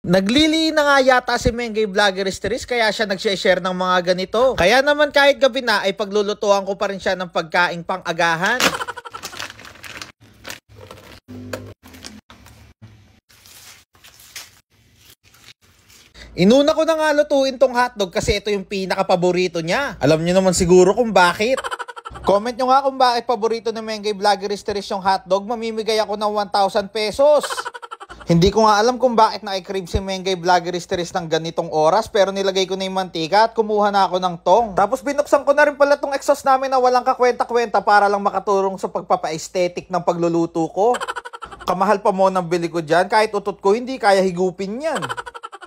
Naglili na nga yata si Mengay Vloggeries kaya siya nag-share ng mga ganito. Kaya naman kahit gabi na ay paglulutuan ko pa rin siya ng pagkaing pang-agahan. Inuna ko na nga lutuin tong hotdog kasi ito yung pinaka-paborito niya. Alam niyo naman siguro kung bakit. Comment nyo nga kung bakit paborito ni Mengay Vloggeries yung hotdog. Mamimigay ako ng 1,000 pesos. Hindi ko nga alam kung bakit na-crave si Mengay Vloggeries ng ganitong oras, pero nilagay ko na yung mantika at kumuha na ako ng tong. Tapos binuksan ko na rin pala tong exhaust namin na walang kakwenta-kwenta para lang makatulong sa pagpapa-aesthetic ng pagluluto ko. Kamahal pa mo ng bili ko dyan, kahit utot ko hindi kaya higupin yan.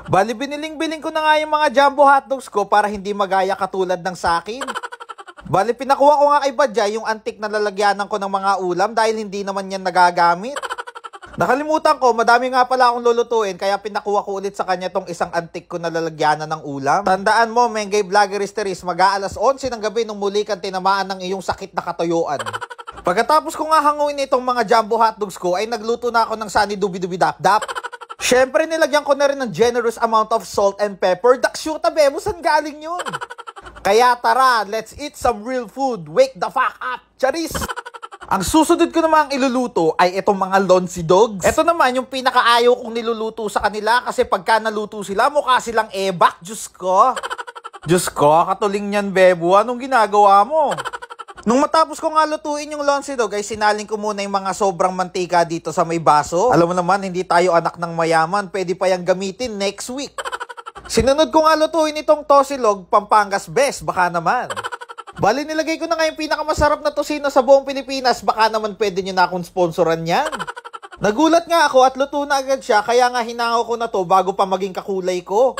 Bali biniling-biling ko na nga yung mga jumbo hotdogs ko para hindi magaya katulad ng sakin. Bali pinakuha ko nga kay Badya yung antik na lalagyanan ko ng mga ulam dahil hindi naman yan nagagamit. Nakalimutan ko, madami nga pala akong lulutuin kaya pinakuha ko ulit sa kanya tong isang antik ko na lalagyanan ng ulam. Tandaan mo, Mengay Vloggeries, mag-aalas 11 ng gabi nung muli kang tinamaan ng iyong sakit na katuyuan. Pagkatapos ko nga hanguin itong mga jumbo hotdogs ko, ay nagluto na ako ng Sunny Dubi-Dubi Dap-Dap. Syempre, nilagyan ko na rin ng generous amount of salt and pepper. Dakshuta, bebo, saan galing yun? Kaya tara, let's eat some real food. Wake the fuck up, charis! Ang susunod ko namang iluluto ay itong mga Lonsi Dogs. Ito naman yung pinakaayaw kong niluluto sa kanila kasi pagka naluto sila, mukha silang ebak. Diyos ko, katuling niyan, bebo. Anong ginagawa mo? Nung matapos ko nga lutuin yung Lonsi Dog, ay sinaling ko muna yung mga sobrang mantika dito sa may baso. Alam mo naman, hindi tayo anak ng mayaman. Pwede pa yung gamitin next week. Sinunod ko nga lutuin itong Tosilog, Pampangas Best. Baka naman. Bali, nilagay ko na nga yung pinakamasarap na tosino sa buong Pilipinas. Baka naman pwede nyo na akong sponsoran yan. Nagulat nga ako at luto na agad siya, kaya nga hinango ko na to bago pa maging kakulay ko.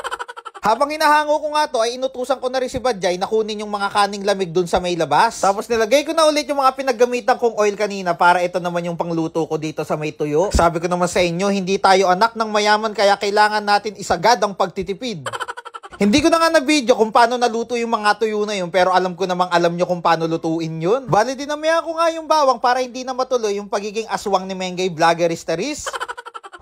Habang hinahango ko nga to, ay inutusan ko na rin si Badjay na kunin yung mga kaning lamig dun sa may labas. Tapos nilagay ko na ulit yung mga pinaggamitan kong oil kanina para ito naman yung pangluto ko dito sa may tuyo. Sabi ko naman sa inyo, hindi tayo anak ng mayaman kaya kailangan natin isagad ang pagtitipid. Hindi ko na nga na-video kung paano naluto yung mga tuyo na yun, pero alam ko namang alam nyo kung paano lutuin yun. Bali, dinamihan ko nga yung bawang para hindi na matuloy yung pagiging aswang ni Mengay Vloggeries.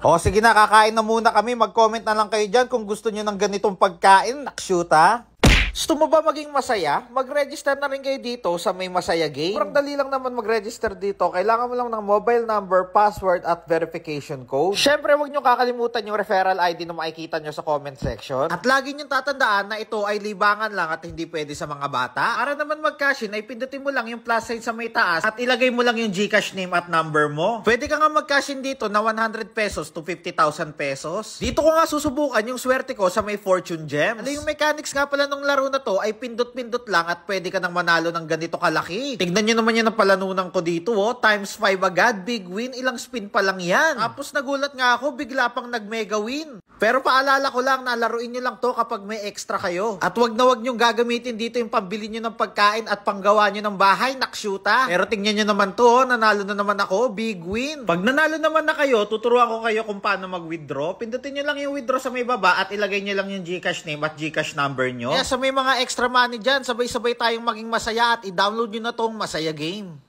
O sige na, kakain na muna kami. Mag-comment na lang kayo dyan kung gusto nyo ng ganitong pagkain. Nakshoot ha? Gusto mo ba maging masaya? Mag-register na rin kayo dito sa may Masaya Game. Parang dali lang naman mag-register dito. Kailangan mo lang ng mobile number, password, at verification code. Syempre, huwag nyo kakalimutan yung referral ID na makikita nyo sa comment section. At lagi nyo tatandaan na ito ay libangan lang at hindi pwede sa mga bata. Para naman mag-cash in, ay pindutin mo lang yung plus sign sa may taas at ilagay mo lang yung GCash name at number mo. Pwede ka nga mag-cash in dito na 100 pesos to 50,000 pesos. Dito ko nga susubukan yung swerte ko sa may Fortune Gems. Ano yung mechanics nga pala nung laro na to ay pindot-pindot lang at pwede ka nang manalo ng ganito kalaki. Tignan nyo naman yan ang palanunan ko dito, oh. Times 5 agad, big win, ilang spin pa lang yan. Tapos nagulat nga ako, bigla pang nag-mega win. Pero paalala ko lang na laruin nyo lang to kapag may extra kayo. At wag na wag nyo gagamitin dito yung pambili nyo ng pagkain at panggawa nyo ng bahay, nakshuta. Pero tingnan nyo naman to, oh. Nanalo na naman ako, big win. Pag nanalo naman na kayo, tuturuan ko kayo kung paano mag-withdraw. Pindutin nyo lang yung withdraw sa may baba at ilagay nyo lang yung GCash name at GCash number nyo. Kaya sa may mga extra money dyan, sabay-sabay tayong maging masaya at i-download nyo na tong Masaya Game.